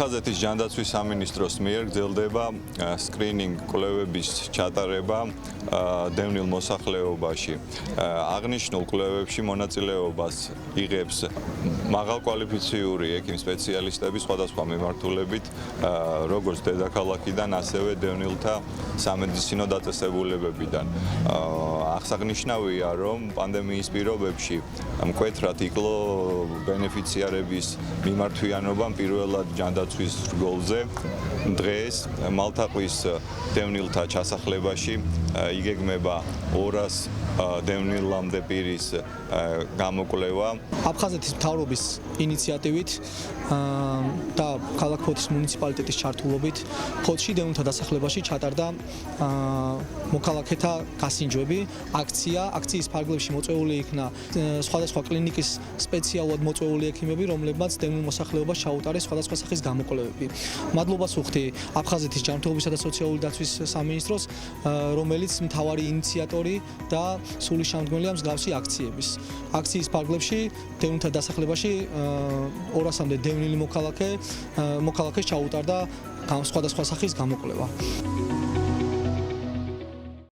აფხაზეთის ჯანდაცვის სამინისტროს მიერ გრძელდება სკრინინგ კვლევების ჩატარება დევნილ მოსახლეობაში. აღნიშნულ კვლევებში მონაწილეობას იღებს მაღალკვალიფიციური ექიმ სპეციალისტები სხვადასხვა მიმართულებით, როგორც დედაქალაქიდან, ასევე დევნილთა სამედიცინო დაწესებულებებიდან. აღსანიშნავია, რომ პანდემიის პირობებში მკვეთრად იკლო ბენეფიციარების მიმართვიანობამ პირველად ჯანდაცვის რგოლზე დღეს მალთაყვის დევნილთა ჩასახლებაში იგეგმება 200 დევნილამდე პირის გამოკვლევა. აფხაზეთის მთავრობის ინიციატივით და ქალაქ ფოთის მუნიციპალიტეტის ჩართულობით ფოთში დევნილთა დასახლებაში ჩატარდა მოქალაქეთა გასინჯვები, აქციის ფარგლებში მოწვეული იქნა სხვადასხვა კლინიკის სპეციალურად მოწვეული ექიმები, რომლებმაც დევნილ მოსახლეობას ჩაუტარეს სხვადასხვა სახის გამოკვლევები. მადლობას ვუხდი აფხაზეთის ჯანმრთელობისა და სოციალური დაცვის სამინისტროს, რომელიც მთავარი ინიციატორი და სულისჩამდგმელია მსგავსი აქციების. აქციის ფარგლებში დევნილთა დასახლებაში 200-მდე დევნილი მოქალაქეს ჩაუტარდა სხვადასხვა სახის გამოკვლევა.